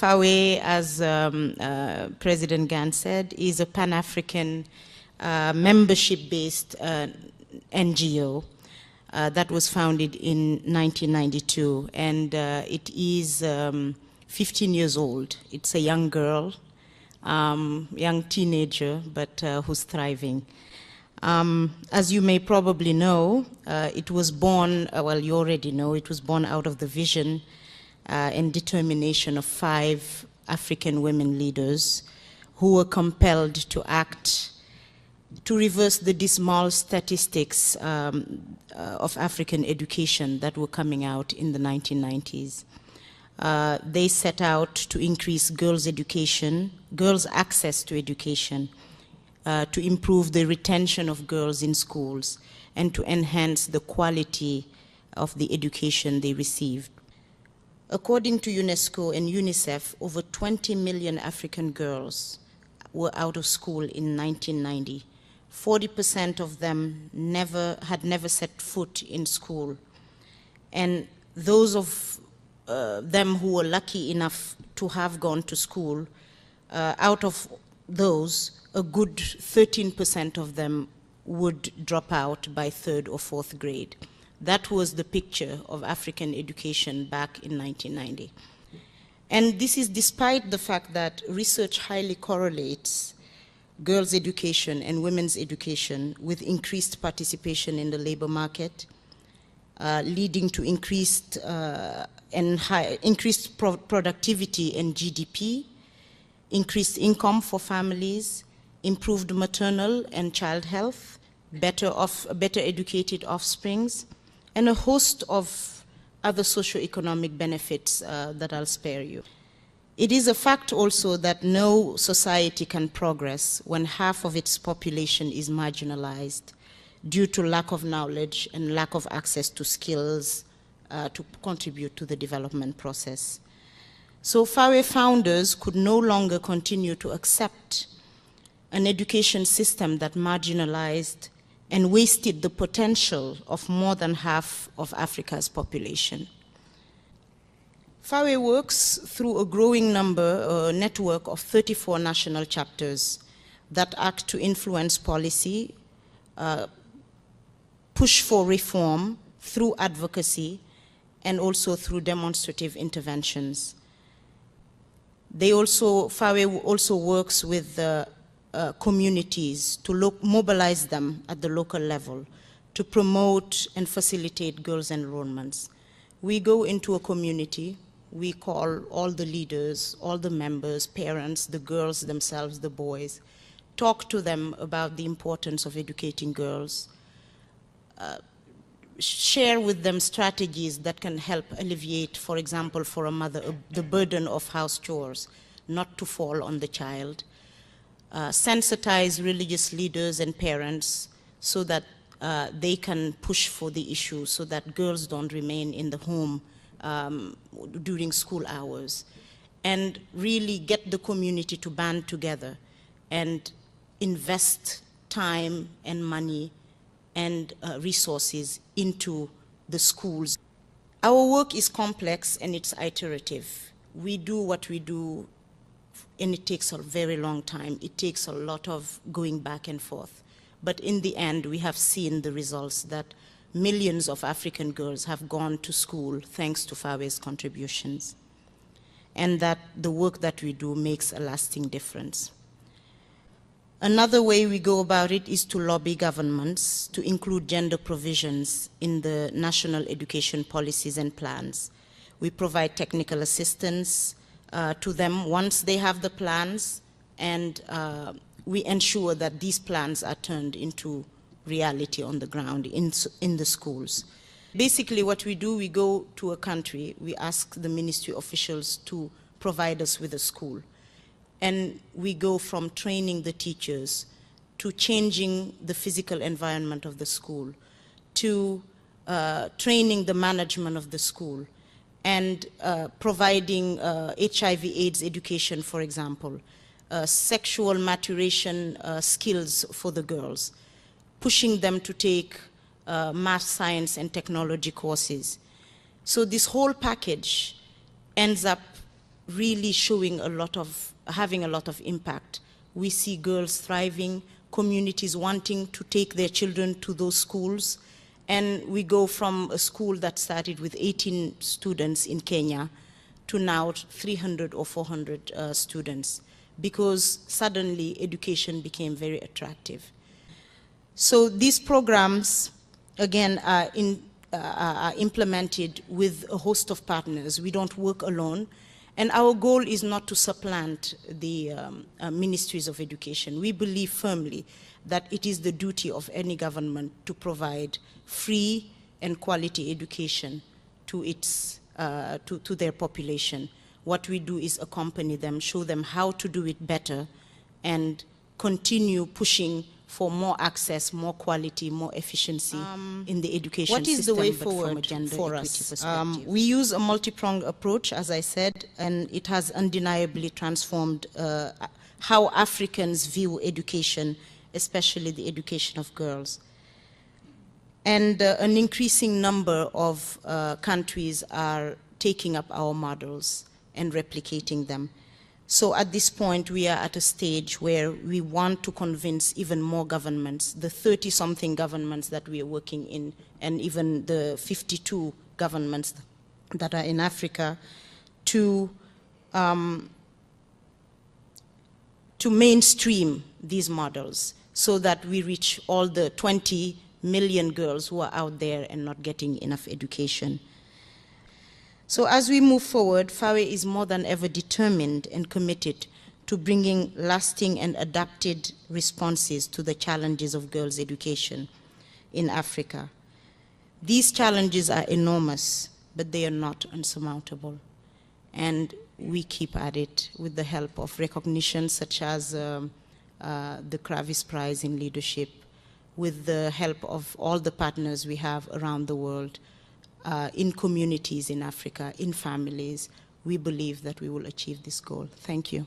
FAWE, as President Gant said, is a Pan-African membership-based NGO that was founded in 1992, and it is 15 years old. It's a young girl, young teenager, but who's thriving. As you may probably know, it was born, well, you already know, it was born out of the vision and determination of 5 African women leaders who were compelled to act to reverse the dismal statistics of African education that were coming out in the 1990s. They set out to increase girls' education, girls' access to education, to improve the retention of girls in schools, and to enhance the quality of the education they received. According to UNESCO and UNICEF, over 20 million African girls were out of school in 1990. 40% of them had never set foot in school. And those of them who were lucky enough to have gone to school, out of those, a good 13% of them would drop out by 3rd or 4th grade. That was the picture of African education back in 1990. And this is despite the fact that research highly correlates girls' education and women's education with increased participation in the labor market, leading to increased productivity and GDP, increased income for families, improved maternal and child health, better educated offsprings, and a host of other socioeconomic benefits that I'll spare you. It is a fact also that no society can progress when half of its population is marginalized due to lack of knowledge and lack of access to skills to contribute to the development process. So FAWE founders could no longer continue to accept an education system that marginalized and wasted the potential of more than half of Africa's population. FAWE works through a growing network of 34 national chapters that act to influence policy, push for reform through advocacy, and also through demonstrative interventions. FAWE also works with communities to mobilize them at the local level to promote and facilitate girls' enrollments. We go into a community, we call all the leaders, all the members, parents, the girls themselves, the boys, talk to them about the importance of educating girls, share with them strategies that can help alleviate, for example, for a mother, the burden of house chores, not to fall on the child. Sensitize religious leaders and parents so that they can push for the issue so that girls don't remain in the home during school hours, and really get the community to band together and invest time and money and resources into the schools. Our work is complex and it's iterative. We do what we do, and it takes a very long time. It takes a lot of going back and forth. But in the end, we have seen the results that millions of African girls have gone to school thanks to FAWE's contributions, and that the work that we do makes a lasting difference. Another way we go about it is to lobby governments to include gender provisions in the national education policies and plans. We provide technical assistance to them once they have the plans, and we ensure that these plans are turned into reality on the ground in the schools. Basically what we do, we go to a country, we ask the ministry officials to provide us with a school. And we go from training the teachers to changing the physical environment of the school, to training the management of the school, and providing HIV/AIDS education, for example, sexual maturation skills for the girls, pushing them to take math, science, and technology courses. So this whole package ends up really showing having a lot of impact. We see girls thriving, communities wanting to take their children to those schools, and we go from a school that started with 18 students in Kenya to now 300 or 400 students, because suddenly education became very attractive. So these programs, again, are implemented with a host of partners. We don't work alone. And our goal is not to supplant the ministries of education. We believe firmly that it is the duty of any government to provide free and quality education to their population. What we do is accompany them, show them how to do it better, and continue pushing for more access, more quality, more efficiency in the education system. What is the way forward for us? We use a multi-pronged approach, as I said, and it has undeniably transformed how Africans view education, especially the education of girls. And an increasing number of countries are taking up our models and replicating them. So at this point, we are at a stage where we want to convince even more governments, the 30-something governments that we are working in, and even the 52 governments that are in Africa, to mainstream these models so that we reach all the 20 million girls who are out there and not getting enough education. So as we move forward, FAWE is more than ever determined and committed to bringing lasting and adapted responses to the challenges of girls' education in Africa. These challenges are enormous, but they are not unsurmountable. And we keep at it with the help of recognition such as the Kravis Prize in Leadership, with the help of all the partners we have around the world, in communities in Africa, in families. We believe that we will achieve this goal. Thank you.